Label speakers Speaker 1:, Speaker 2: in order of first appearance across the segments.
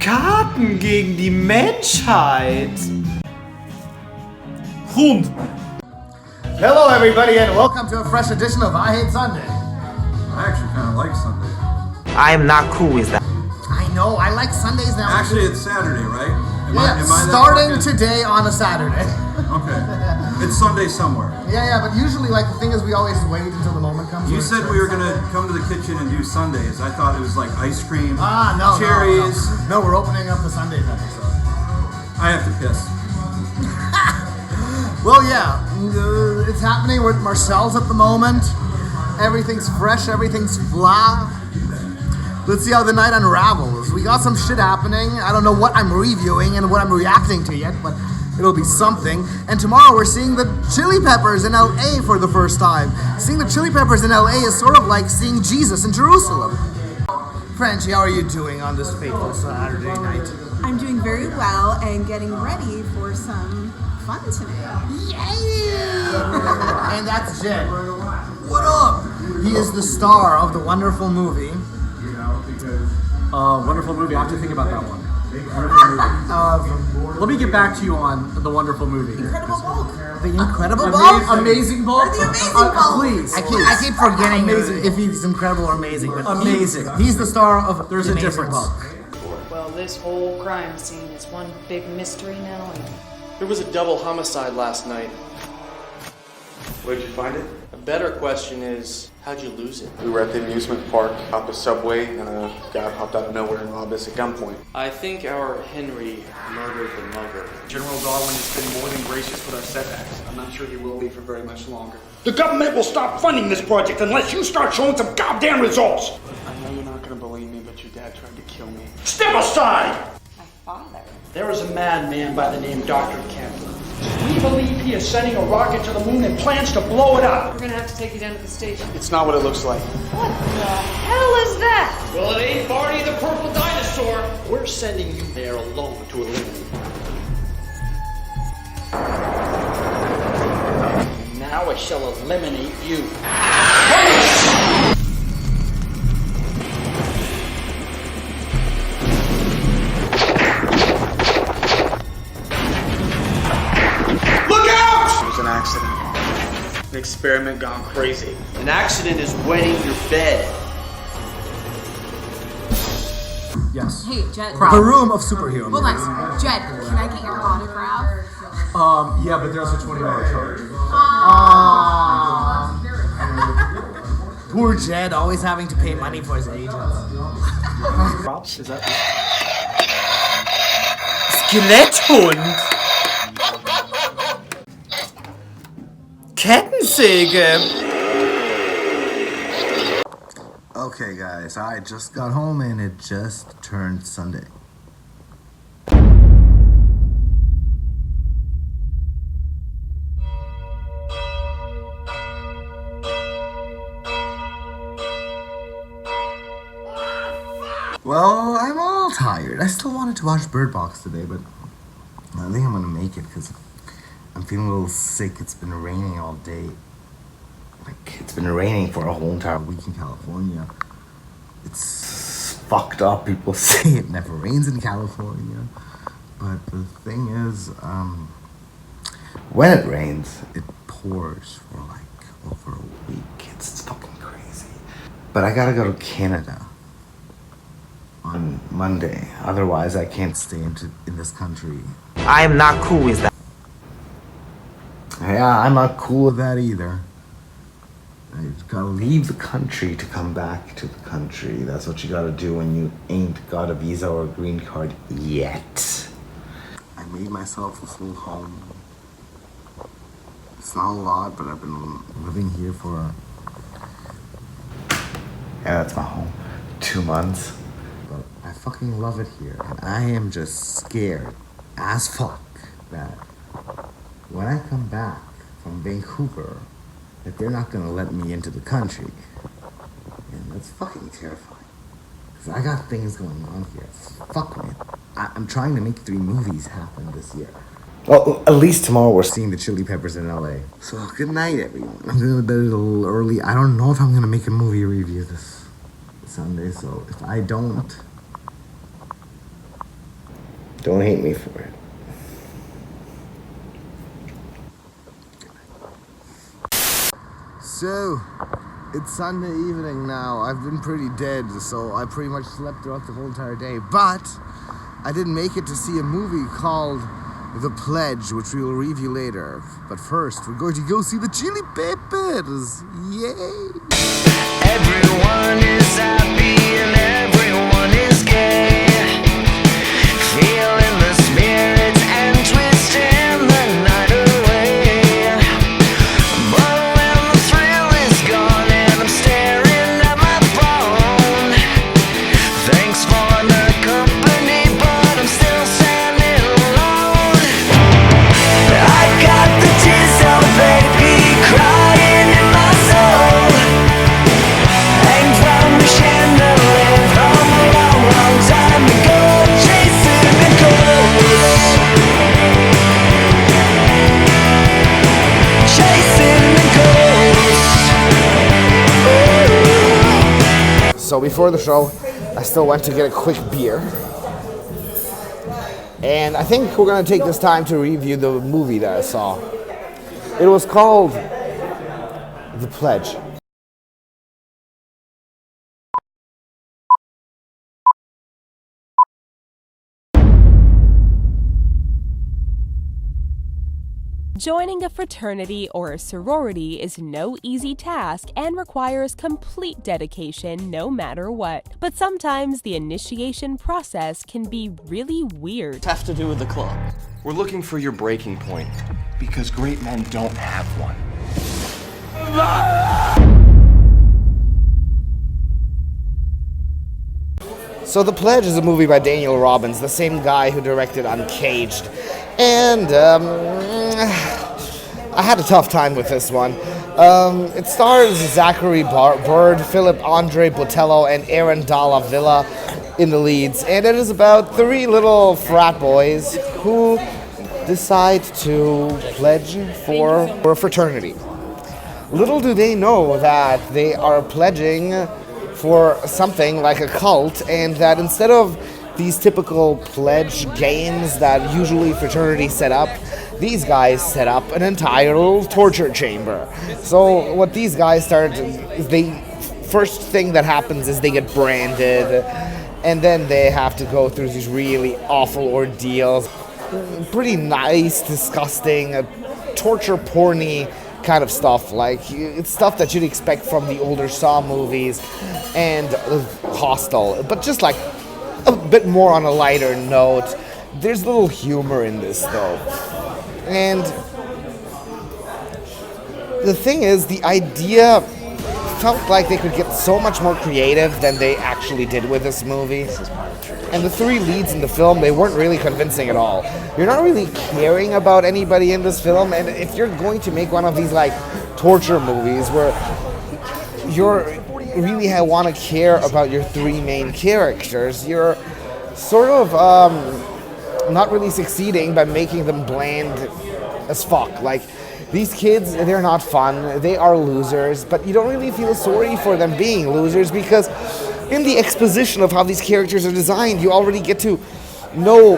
Speaker 1: Karten gegen die Menschheit. Hund.
Speaker 2: Hello everybody and welcome to a fresh edition of I Hate Sunday.
Speaker 3: I actually kind of like Sunday.
Speaker 4: I am not cool with that.
Speaker 2: I know, I like Sundays now.
Speaker 3: Actually, it's Saturday, right?
Speaker 2: Am I starting today on a Saturday.
Speaker 3: Okay. It's Sunday somewhere.
Speaker 2: Yeah, but usually, like, the thing is we always wait until the moment comes.
Speaker 3: You said we were going to come to the kitchen and do Sundays. I thought it was like ice cream,
Speaker 2: no,
Speaker 3: cherries.
Speaker 2: No, we're opening up the Sundays episode.
Speaker 3: I have to piss.
Speaker 2: Well, yeah, it's happening with Marcel's at the moment. Everything's fresh, everything's blah. Let's see how the night unravels. We got some shit happening. I don't know what I'm reviewing and what I'm reacting to yet, but it'll be something. And tomorrow we're seeing the Chili Peppers in LA for the first time. Seeing the Chili Peppers in LA is sort of like seeing Jesus in Jerusalem. Frenchie, how are you doing on this fateful Saturday night?
Speaker 5: I'm doing very well and getting ready for some fun today.
Speaker 2: Yeah! And that's Jed. What up? He is the star of the wonderful movie.
Speaker 6: Wonderful movie. I have to think about that one. Wonderful movie. Let me get back to you on the wonderful movie.
Speaker 5: Incredible Bulk.
Speaker 2: The Incredible Bulk?
Speaker 6: Amazing Bulk?
Speaker 5: Or the Amazing Bulk.
Speaker 6: Please.
Speaker 2: I keep forgetting if he's incredible or amazing. But
Speaker 6: Amazing.
Speaker 2: He's the star of
Speaker 6: There's
Speaker 2: the
Speaker 6: a
Speaker 2: Amazing
Speaker 6: difference.
Speaker 2: Bulk.
Speaker 7: Well, this whole crime scene is one big mystery now.
Speaker 8: There was a double homicide last night.
Speaker 9: Where'd you find it?
Speaker 8: A better question is, how'd you lose it?
Speaker 9: We were at the amusement park, hopped a subway, and a guy hopped out of nowhere and robbed us at gunpoint.
Speaker 8: I think our Henry murdered the mugger.
Speaker 6: General Darwin has been more than gracious with our setbacks. I'm not sure he will be for very much longer.
Speaker 10: The government will stop funding this project unless you start showing some goddamn results!
Speaker 8: I know you're not gonna believe me, but your dad tried to kill me.
Speaker 10: Step aside!
Speaker 5: My father.
Speaker 10: There is a madman by the name Dr. Kemp. We believe he is sending a rocket to the moon and plans to blow it up.
Speaker 7: We're gonna have to take you down to the station.
Speaker 8: It's not what it looks like.
Speaker 7: What the hell is that?
Speaker 10: Well, it ain't Barney the Purple Dinosaur. We're sending you there alone to eliminate him. And now I shall eliminate you.
Speaker 8: An accident. An experiment gone crazy. An accident is wetting your bed.
Speaker 6: Yes.
Speaker 5: Hey, Jed.
Speaker 2: The room of superhero
Speaker 5: Hold
Speaker 2: movies.
Speaker 5: on. Jed, can I get your autograph?
Speaker 6: Yeah, but there's a $20 charge.
Speaker 2: Poor Jed, always having to pay money for his agents.
Speaker 6: Is that...
Speaker 1: Skeletthund. Kettensäge.
Speaker 2: Okay guys, I just got home and it just turned Sunday. Well, I'm all tired. I still wanted to watch Bird Box today, but I think I'm gonna make it because I'm feeling a little sick. It's been raining all day. Like, it's been raining for a whole entire week in California. It's fucked up. People say it never rains in California. But the thing is, when it rains, it pours for like over a week. It's fucking crazy. But I gotta go to Canada on Monday. Otherwise, I can't stay in this country.
Speaker 4: I am not cool with that.
Speaker 2: Yeah, I'm not cool with that either. You gotta leave the country to come back to the country. That's what you gotta do when you ain't got a visa or a green card yet. I made myself a full home. It's not a lot, but I've been living here for yeah, that's my home. 2 months. But I fucking love it here. And I am just scared as fuck that when I come back from Vancouver, that they're not gonna let me into the country. And that's fucking terrifying. Because I got things going on here. Fuck me. I'm trying to make 3 movies happen this year. Well, at least tomorrow we're seeing the Chili Peppers in LA. So good night, everyone. I'm going to bed a little early. I don't know if I'm gonna make a movie review this Sunday, so if I don't, Don't hate me for it. So, it's Sunday evening now. I've been pretty dead, so I pretty much slept throughout the whole entire day. But I didn't make it to see a movie called The Pledge, which we will review later. But first, we're going to go see the Chili Peppers. Yay!
Speaker 11: Everyone is happy and everyone is gay. Feeling the spirits and twisting the night away. But when the thrill is gone and I'm staring at my phone, thanks for the company, but I'm still standing alone. I got the tears of baby crying in my soul. Hang from the chandelier from a long, long time ago, chasing the ghosts. Chasing the ghosts.
Speaker 2: So before the show, I still went to get a quick beer. And I think we're going to take this time to review the movie that I saw. It was called The Pledge.
Speaker 12: Joining a fraternity or a sorority is no easy task and requires complete dedication no matter what. But sometimes the initiation process can be really weird.
Speaker 13: Have to do with the club. We're looking for your breaking point because great men don't have one.
Speaker 2: So The Pledge is a movie by Daniel Robbins, the same guy who directed Uncaged. And I had a tough time with this one. It stars Zachary Bird, Philip Andre Botello, and Aaron Dalla Villa in the leads. And it is about 3 little frat boys who decide to pledge for a fraternity. Little do they know that they are pledging for something like a cult, and that instead of these typical pledge games that usually fraternities set up, these guys set up an entire little torture chamber. So what these guys start, first thing that happens is they get branded, and then they have to go through these really awful ordeals. Pretty nice, disgusting, torture porny kind of stuff. Like, it's stuff that you'd expect from the older Saw movies and Hostel, but just like a bit more on a lighter note. There's a little humor in this though. And the thing is, the idea felt like they could get so much more creative than they actually did with this movie. And the 3 leads in the film, they weren't really convincing at all. You're not really caring about anybody in this film, and if you're going to make one of these like torture movies where you're really want to care about your 3 main characters, you're sort of not really succeeding by making them bland as fuck. Like, these kids, they're not fun, they are losers, but you don't really feel sorry for them being losers because in the exposition of how these characters are designed, you already get to know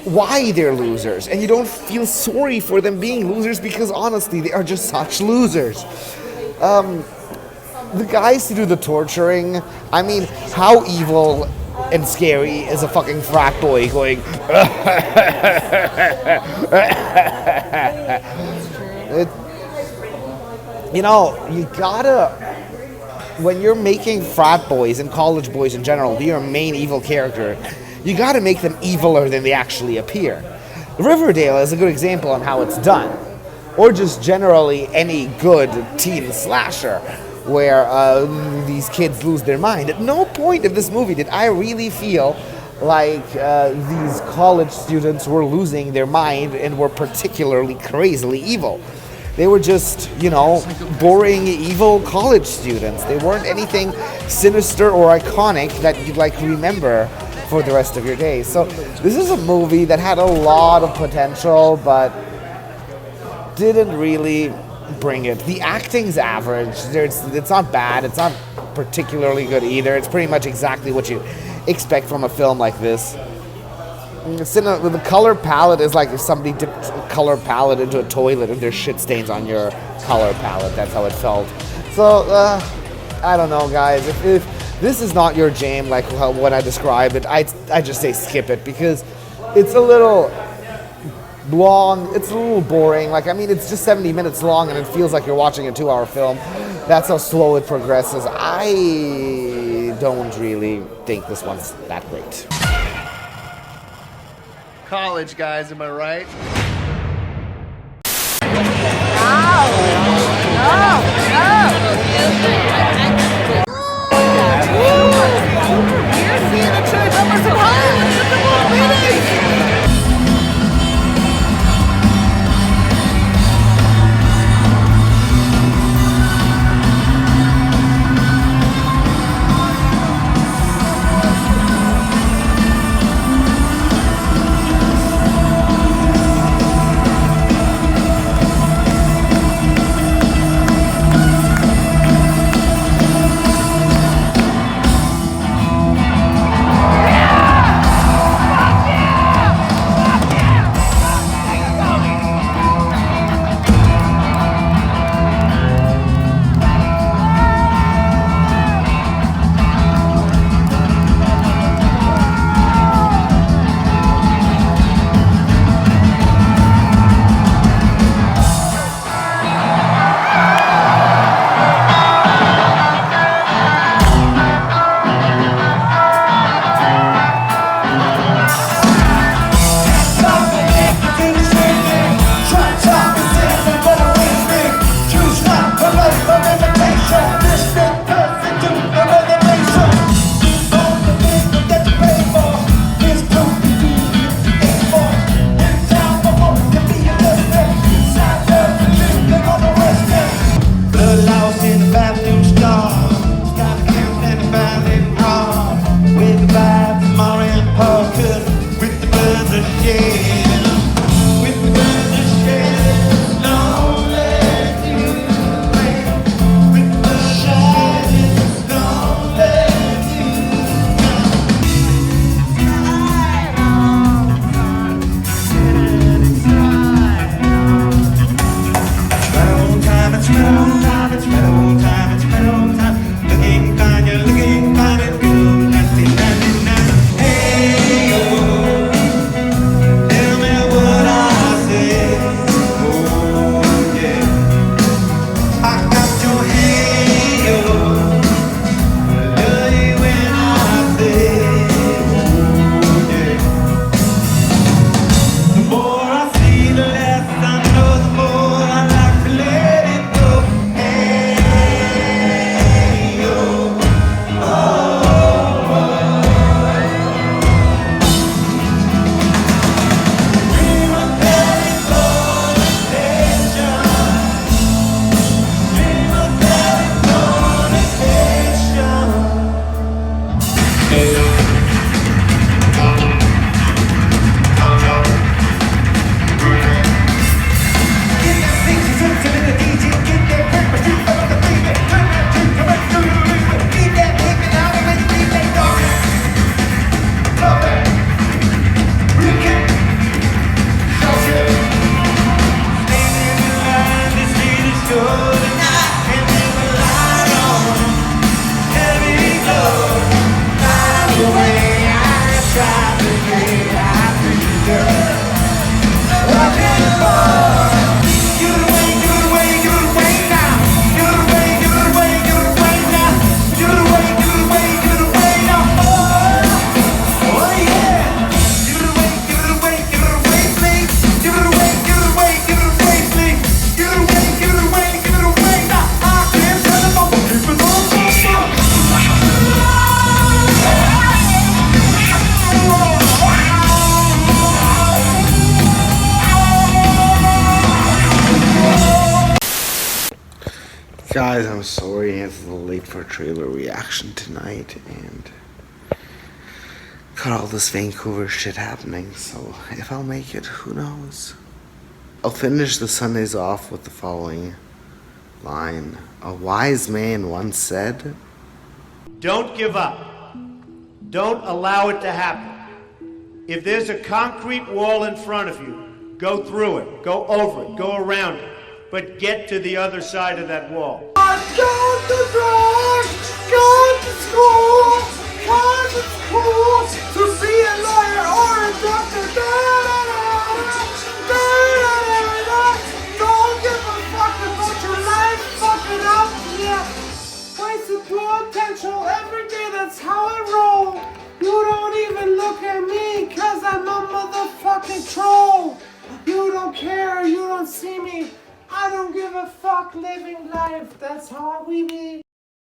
Speaker 2: why they're losers, and you don't feel sorry for them being losers because honestly, they are just such losers. The guys who do the torturing, I mean, how evil and scary is a fucking frat boy going you know, you gotta, when you're making frat boys and college boys in general be your main evil character, you gotta make them eviler than they actually appear. Riverdale is a good example on how it's done, or just generally any good teen slasher where these kids lose their mind. At no point in this movie did I really feel like these college students were losing their mind and were particularly crazily evil. They were just, you know, boring, evil college students. They weren't anything sinister or iconic that you'd like remember for the rest of your days. So this is a movie that had a lot of potential, but didn't really bring it. The acting's average. It's not bad. It's not particularly good either. It's pretty much exactly what you expect from a film like this. the color palette is like if somebody dipped a color palette into a toilet and there's shit stains on your color palette. That's how it felt. So, I don't know, guys. If this is not your jam, like when I describe it, I just say skip it because it's a little long. It's a little boring. Like, I mean, it's just 70 minutes long and it feels like you're watching a 2-hour film. That's how slow it progresses. I don't really think this one's that great.
Speaker 14: College, guys, am I right?
Speaker 2: Guys, I'm sorry it's a little late for a trailer reaction tonight, and got all this Vancouver shit happening, so if I'll make it, who knows. I'll finish the Sundays off with the following line. A wise man once said,
Speaker 8: Don't give up. Don't allow it to happen.
Speaker 15: If there's a concrete wall in front of you, go through it, go over it, go around it, but get to the other side of that wall.
Speaker 11: Go to drugs, go to school, cause it's cool to be a lawyer or a doctor. Don't give a fuck about your life fucking up, yeah. Wasted potential every day, that's how I roll. You don't even look at me, cause I'm a motherfucking troll. You don't care, you don't see me. I don't give a fuck living life, that's how we be.